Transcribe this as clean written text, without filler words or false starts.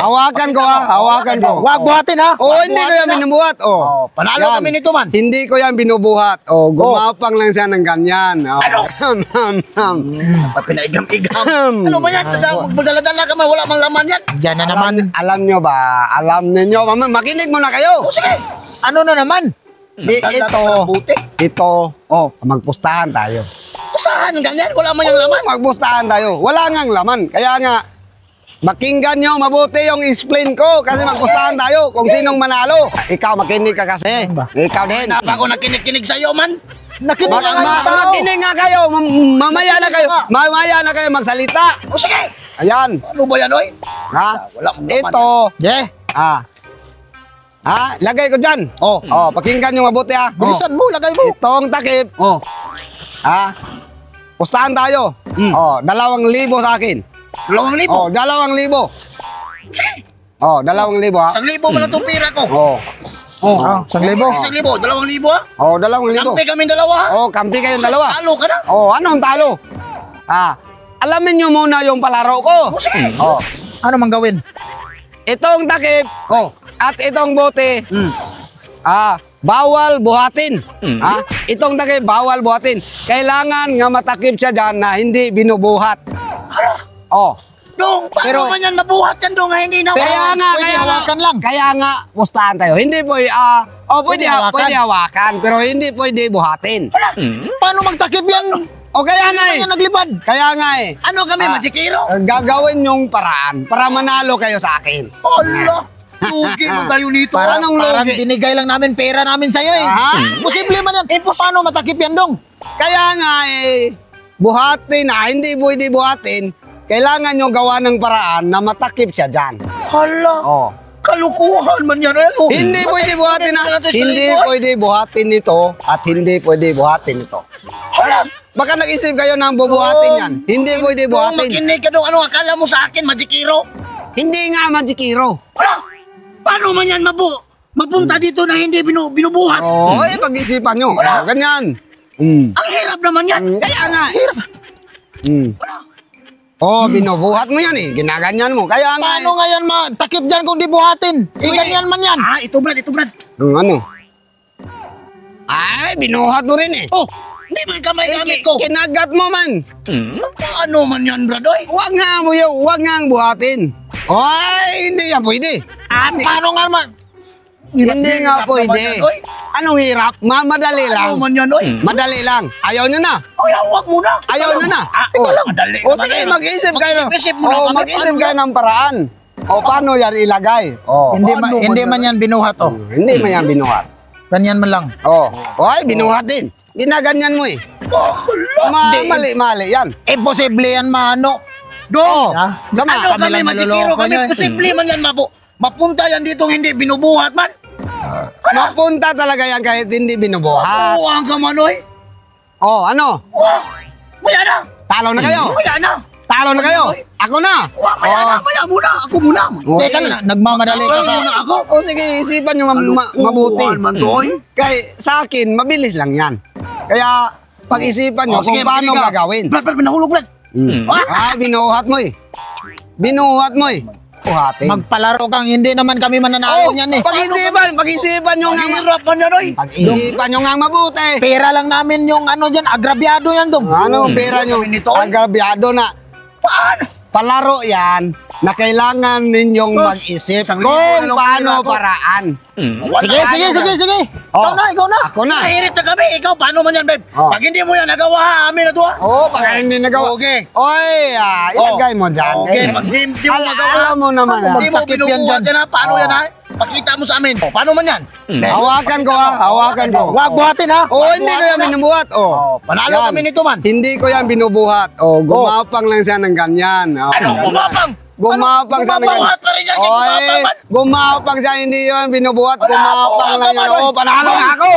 Hawakan ko ha, hawakan ko. Wag buhatin ha. Oh, hindi ko yan binubuhat. Oh. Panalo kami nito man. Hindi ko yan binubuhat. Oh, gumapang lang siya ng ganyan. Oh. Ano? Pinaigam-igam. Ano ba yan? Magdala-dala ka man, wala mang laman yan. Diyan na naman. Alam nyo ba? Alam ninyo. Makinig muna kayo. O sige. Ano na naman? Ito. Oh, magpustahan tayo. Pustahan ganyan? Wala man yung laman. Magpustahan tayo. Wala ngang laman. Kaya nga, makinggan nyo mabuti yung explain ko kasi magpustahan tayo kung sinong manalo. Ikaw, makinig ka kasi. Ikaw din. Napa ako nakinig-kinig sa'yo man. Makinig nga kayo. Mamaya na kayo magsalita. O sige. Ayan. Ano ba yan, oy? Ha? Ito. Yeah. Lagay ko dyan. Oh, pakinggan nyo mabuti ha. bilisan mo, lagay mo. Itong takip. Pustahan tayo. 2,000 sa akin. 2,000? 2,000. Sige. 2,000 ha. 1,000 mo lang itong pira ko. 1,000. 1,000? 2,000 ha? 2,000. Kampi kami dalawa ha? Kampi kayong dalawa. Talo ka na? Anong talo? Alamin nyo muna yung palaro ko. Sige. Ano mang gawin? Itong takip at itong bote, bawal buhatin. Itong takip, bawal buhatin. Kailangan nga matakip siya dyan na hindi binubuhat. Dong, paano man yan mabuhat yan dong, hindi na Pwede hawakan lang. Kaya nga, pustahan tayo. Hindi po, pwede hawakan, pero hindi pwede buhatin. Paano magtakip yan? Kaya nga Hindi naglipad. Kaya nga Ano kami, magikiro? gagawin yung paraan para manalo kayo sa akin. Allah, lugi mo tayo nito. Parang Parang lugi. binigay lang namin pera namin sa'yo eh. Posible man yan. Paano matakip yan dong? Kaya nga buhatin hindi pwede buhatin. Kailangan nyo gawa ng paraan na matakip siya dyan. Hala, kalukuhan man yan. Hindi pwede buhatin hindi pwede buhatin ito at hindi pwede buhatin ito. Hala, Baka nag-isip kayo ng bubuhatin yan. Hindi pwede buhatin. makinig ka dong, ano akala mo sa akin, magikiro? Hindi nga magikiro. Hala, paano man yan mapunta dito na hindi binubuhat? Pag-isipan nyo. Ganyan. Ang hirap naman yan. Kaya nga. Binubuhat mo yan ginaganyan mo. Kaya nga Paano nga yan matakip dyan kung di buhatin? Ganyan man yan. Ito Brad. Ano? Binuhat mo rin Hindi man kamay gamit ko. Kinagat mo man. Paano man yan, Brad? Huwag nga buhatin. Hindi yan pwede. Paano nga man? Hindi nga pwede. Anong hirap? Madali lang. Ano man yan, Madali lang. Ayaw nyo na. Huwag muna. Ayaw nyo na. Madali. Sige, mag-isip kayo. Mag-isip kayo Paano? ng paraan. Paano yan ilagay? Hindi man yan binuhat oh. Hindi man yan binuhat. Ganyan man lang. Binuhat din. Ginaganyan mo Mali yan. Imposible yan maano. Sama. Ano kami magikiro kami? Posible man yan mapunta yan dito hindi binubuhat man. Mapunta talaga yan kahit hindi binubuhat. Ang kamanoy. Ano? Wala na. Talo na kayo. Wala na. Talo na kayo. Ako na. Maya muna. Ako muna. Teka lang, nagmamadali ka sa... ako. Sige, isipan nyo mabuti. Sa akin, mabilis lang yan. Kaya, pag-isipan nyo kung paano gagawin. Brad, nahulog, Brad. Binuhat mo Binuhat mo Buhatin. Magpalaro kang hindi naman kami mananalo niyan Pag-isipan nyo nga. Hirap man yan, Pag-isipan nyo nga mabuti. Pera lang namin yung ano dyan, agrabyado yan dong. Ano pera nyo? Agrabyado na. Paano? Palaro yan na kailangan ninyong mag-isip kung paano paraan. Sige. Ikaw na. Ako na. Nahirit na kami. Ikaw, paano man yan, babe? Pag hindi mo yan nagawa, amin na to. Pag hindi nagawa. Ilagay mo dyan. Pag hindi mo nagawa. Alam mo naman Hindi mo binubuhat yan, paano yan, Pakita mo sa amin. Paano man yan? Hawakan ko hawakan ko. Wag buhatin ha. Hindi ko yan binubuhat. Panalo kami nito man. Hindi ko yan binubuhat. Gumapang lang siya ng ganyan. Ano gumapang? Gumapang siya ng ganyan. Gumabuhat pa rin yan. Gumapang man. Gumapang siya, hindi yan binubuhat. Gumapang lang yan. Panalo ako.